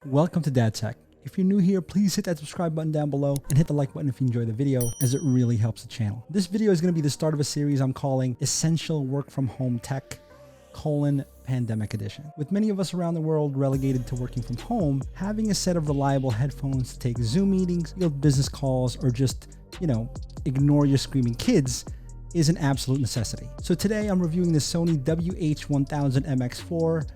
Welcome to Dad Tech. If you're new here, please hit that subscribe button down below and hit the like button if you enjoy the video, as it really helps the channel. This video is going to be the start of a series I'm calling Essential Work From Home Tech: Pandemic Edition. With many of us around the world relegated to working from home, having a set of reliable headphones to take Zoom meetings, field business calls, or just, ignore your screaming kids is an absolute necessity. So today I'm reviewing the Sony Wh-1000Xm4.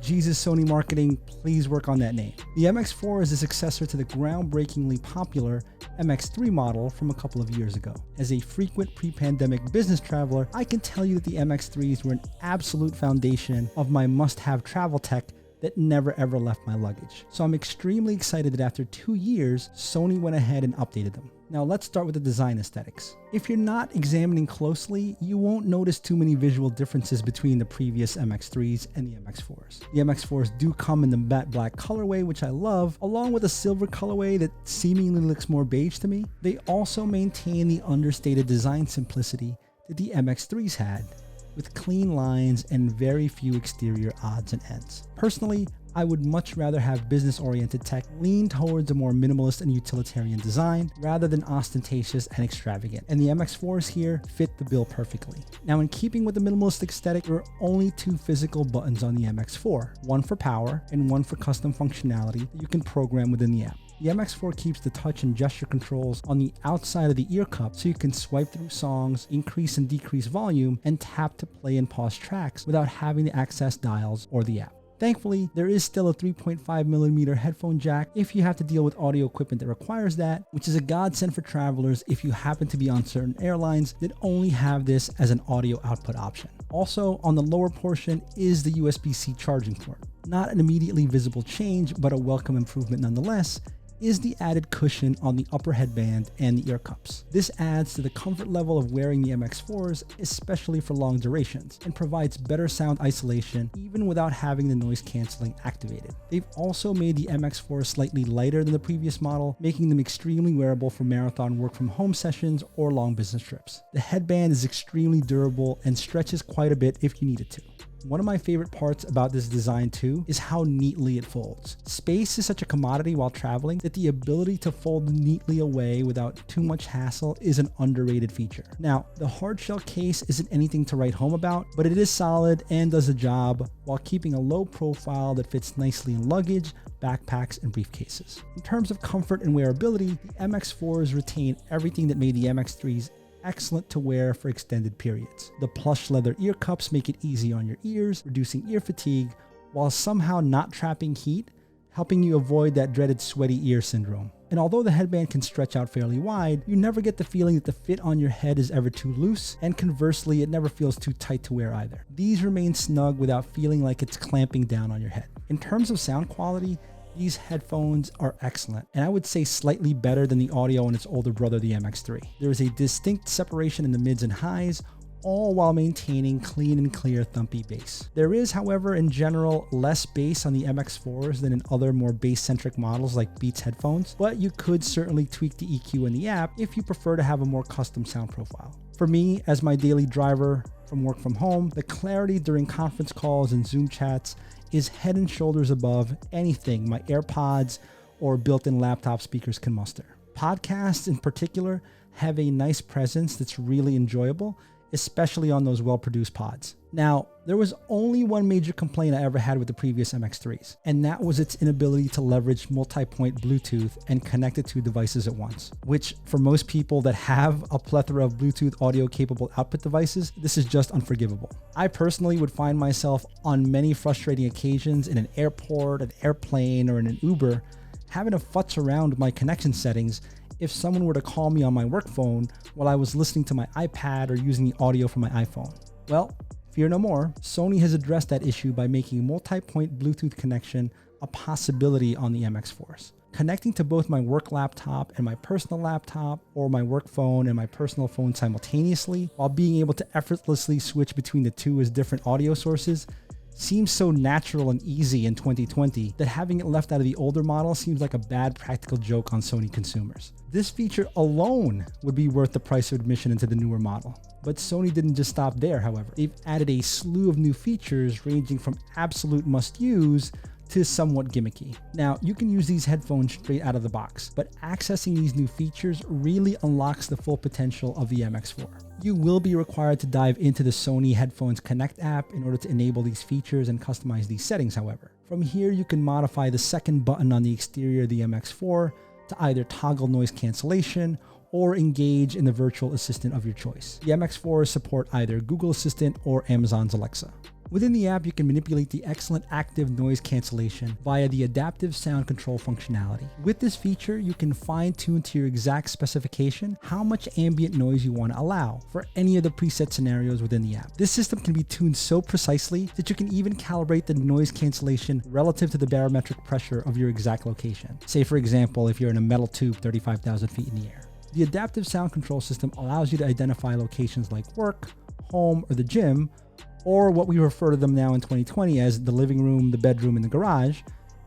Jesus, Sony marketing, please work on that name. The MX4 is a successor to the groundbreakingly popular MX3 model from a couple of years ago. As a frequent pre-pandemic business traveler, I can tell you that the MX3s were an absolute foundation of my must-have travel tech that never ever left my luggage. So I'm extremely excited that after 2 years, Sony went ahead and updated them. Now let's start with the design aesthetics. If you're not examining closely, you won't notice too many visual differences between the previous MX3s and the MX4s. The MX4s do come in the matte black colorway, which I love, along with a silver colorway that seemingly looks more beige to me. They also maintain the understated design simplicity that the MX3s had, with clean lines and very few exterior odds and ends. Personally, I would much rather have business-oriented tech lean towards a more minimalist and utilitarian design rather than ostentatious and extravagant, and the MX4s here fit the bill perfectly. Now, in keeping with the minimalist aesthetic, there are only 2 physical buttons on the MX4, one for power and one for custom functionality that you can program within the app. The MX4 keeps the touch and gesture controls on the outside of the ear cup so you can swipe through songs, increase and decrease volume, and tap to play and pause tracks without having to access dials or the app. Thankfully, there is still a 3.5mm headphone jack if you have to deal with audio equipment that requires that, which is a godsend for travelers if you happen to be on certain airlines that only have this as an audio output option. Also, on the lower portion is the USB-C charging port. Not an immediately visible change, but a welcome improvement nonetheless, is the added cushion on the upper headband and the ear cups. This adds to the comfort level of wearing the MX4s, especially for long durations, and provides better sound isolation even without having the noise cancelling activated. They've also made the MX4 slightly lighter than the previous model, making them extremely wearable for marathon work from home sessions or long business trips. The headband is extremely durable and stretches quite a bit if you need it to. One of my favorite parts about this design too is how neatly it folds. Space is such a commodity while traveling that the ability to fold neatly away without too much hassle is an underrated feature. Now, the hardshell case isn't anything to write home about, but it is solid and does the job while keeping a low profile that fits nicely in luggage, backpacks, and briefcases. In terms of comfort and wearability, the MX4s retain everything that made the MX3s excellent to wear for extended periods. The plush leather ear cups make it easy on your ears, reducing ear fatigue, while somehow not trapping heat, helping you avoid that dreaded sweaty ear syndrome. And although the headband can stretch out fairly wide, you never get the feeling that the fit on your head is ever too loose, and conversely, it never feels too tight to wear either. These remain snug without feeling like it's clamping down on your head. In terms of sound quality, these headphones are excellent, and I would say slightly better than the audio on its older brother, the MX3. There is a distinct separation in the mids and highs, all while maintaining clean and clear thumpy bass. There is, however, in general, less bass on the MX4s than in other more bass-centric models like Beats headphones, but you could certainly tweak the EQ in the app if you prefer to have a more custom sound profile. For me, as my daily driver from work from home, the clarity during conference calls and Zoom chats is head and shoulders above anything my AirPods or built-in laptop speakers can muster. Podcasts in particular have a nice presence that's really enjoyable, especially on those well-produced pods. Now, there was only one major complaint I ever had with the previous MX3s, and that was its inability to leverage multi-point Bluetooth and connect it to devices at once, which for most people that have a plethora of Bluetooth audio-capable output devices, this is just unforgivable. I personally would find myself on many frustrating occasions in an airport, an airplane, or in an Uber, having to futz around with my connection settings if someone were to call me on my work phone while I was listening to my iPad or using the audio from my iPhone. Well, fear no more, Sony has addressed that issue by making multi-point Bluetooth connection a possibility on the MX4s. Connecting to both my work laptop and my personal laptop, or my work phone and my personal phone simultaneously, while being able to effortlessly switch between the two as different audio sources, seems so natural and easy in 2020 that having it left out of the older model seems like a bad practical joke on Sony consumers. This feature alone would be worth the price of admission into the newer model. But Sony didn't just stop there, however. They've added a slew of new features ranging from absolute must-use to somewhat gimmicky. Now, you can use these headphones straight out of the box, but accessing these new features really unlocks the full potential of the MX4. You will be required to dive into the Sony Headphones Connect app in order to enable these features and customize these settings, however. From here, you can modify the second button on the exterior of the MX4 to either toggle noise cancellation or engage in the virtual assistant of your choice. The MX4s support either Google Assistant or Amazon's Alexa. Within the app, you can manipulate the excellent active noise cancellation via the adaptive sound control functionality. With this feature, you can fine-tune to your exact specification how much ambient noise you want to allow for any of the preset scenarios within the app. This system can be tuned so precisely that you can even calibrate the noise cancellation relative to the barometric pressure of your exact location. Say, for example, if you're in a metal tube 35,000 feet in the air. The adaptive sound control system allows you to identify locations like work, home, or the gym, or what we refer to them now in 2020 as the living room, the bedroom, and the garage,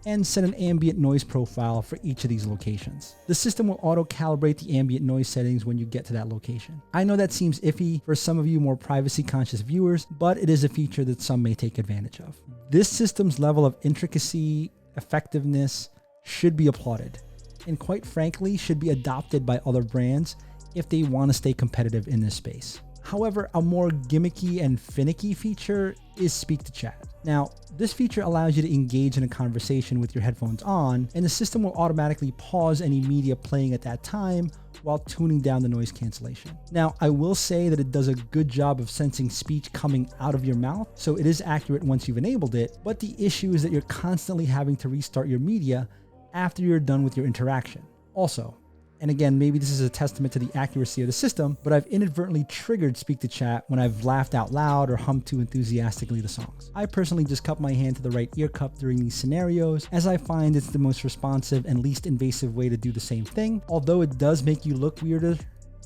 and set an ambient noise profile for each of these locations. The system will auto-calibrate the ambient noise settings when you get to that location. I know that seems iffy for some of you more privacy-conscious viewers, but it is a feature that some may take advantage of. This system's level of intricacy, effectiveness should be applauded, and quite frankly, should be adopted by other brands if they want to stay competitive in this space. However, a more gimmicky and finicky feature is Speak to Chat. Now, this feature allows you to engage in a conversation with your headphones on, and the system will automatically pause any media playing at that time while tuning down the noise cancellation. Now, I will say that it does a good job of sensing speech coming out of your mouth, so it is accurate once you've enabled it, but the issue is that you're constantly having to restart your media after you're done with your interaction. Also, and again, maybe this is a testament to the accuracy of the system, but I've inadvertently triggered Speak to Chat when I've laughed out loud or hummed too enthusiastically the songs. I personally just cup my hand to the right ear cup during these scenarios, as I find it's the most responsive and least invasive way to do the same thing, although it does make you look weirder,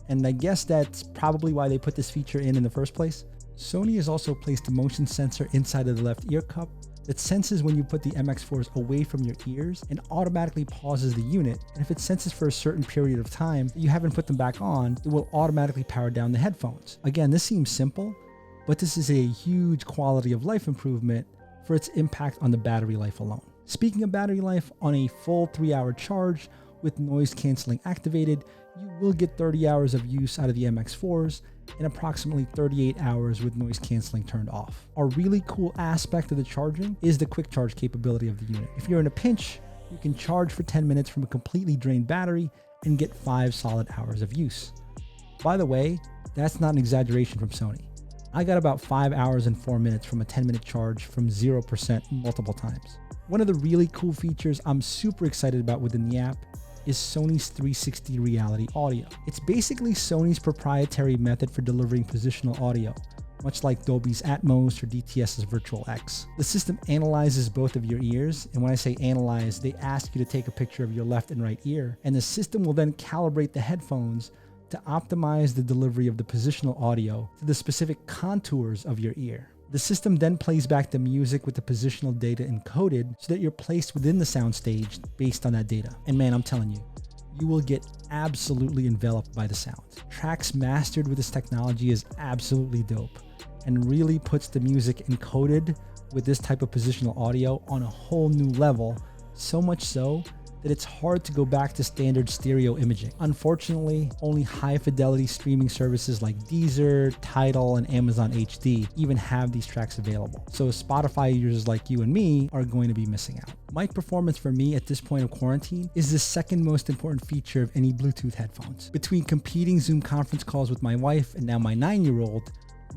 and I guess that's probably why they put this feature in the first place. Sony has also placed a motion sensor inside of the left ear cup that senses when you put the MX4s away from your ears and automatically pauses the unit. And if it senses for a certain period of time that you haven't put them back on, it will automatically power down the headphones. Again, this seems simple, but this is a huge quality of life improvement for its impact on the battery life alone. Speaking of battery life, on a full 3-hour charge with noise canceling activated, you will get 30 hours of use out of the MX4s and approximately 38 hours with noise canceling turned off. A really cool aspect of the charging is the quick charge capability of the unit. If you're in a pinch, you can charge for 10 minutes from a completely drained battery and get 5 solid hours of use. By the way, that's not an exaggeration from Sony. I got about 5 hours and 4 minutes from a 10-minute charge from 0% multiple times. One of the really cool features I'm super excited about within the app is Sony's 360 reality audio. It's basically Sony's proprietary method for delivering positional audio, much like Dolby's Atmos or DTS's Virtual X. The system analyzes both of your ears, and when I say analyze, they ask you to take a picture of your left and right ear, and the system will then calibrate the headphones to optimize the delivery of the positional audio to the specific contours of your ear. The system then plays back the music with the positional data encoded so that you're placed within the soundstage based on that data. And man, I'm telling you, you will get absolutely enveloped by the sound. Tracks mastered with this technology is absolutely dope and really puts the music encoded with this type of positional audio on a whole new level, so much so that it's hard to go back to standard stereo imaging. Unfortunately, only high-fidelity streaming services like Deezer, Tidal, and Amazon HD even have these tracks available. So Spotify users like you and me are going to be missing out. Mic performance for me at this point of quarantine is the second most important feature of any Bluetooth headphones. Between competing Zoom conference calls with my wife and now my 9-year-old,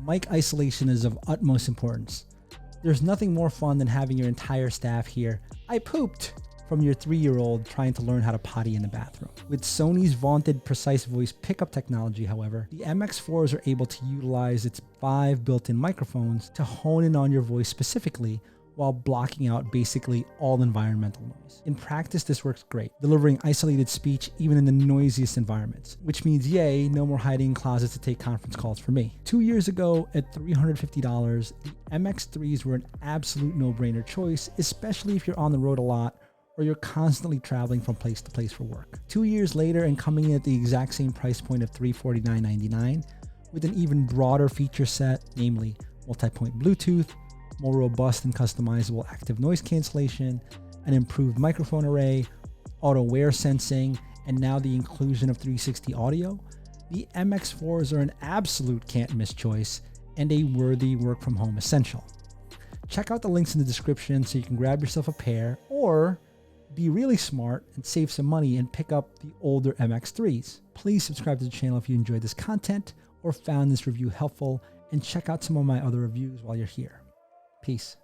mic isolation is of utmost importance. There's nothing more fun than having your entire staff hear, "I pooped," from your 3-year-old trying to learn how to potty in the bathroom. With Sony's vaunted precise voice pickup technology, however, the MX4s are able to utilize its 5 built-in microphones to hone in on your voice specifically while blocking out basically all environmental noise. In practice, this works great, delivering isolated speech even in the noisiest environments, which means yay, no more hiding in closets to take conference calls for me. 2 years ago, at $350, the MX3s were an absolute no-brainer choice, especially if you're on the road a lot or you're constantly traveling from place to place for work. 2 years later, and coming in at the exact same price point of $349.99, with an even broader feature set, namely multi-point Bluetooth, more robust and customizable active noise cancellation, an improved microphone array, auto wear sensing, and now the inclusion of 360 audio, the MX4s are an absolute can't miss choice and a worthy work from home essential. Check out the links in the description so you can grab yourself a pair, or be really smart and save some money and pick up the older MX3s. Please subscribe to the channel if you enjoyed this content or found this review helpful, and check out some of my other reviews while you're here. Peace.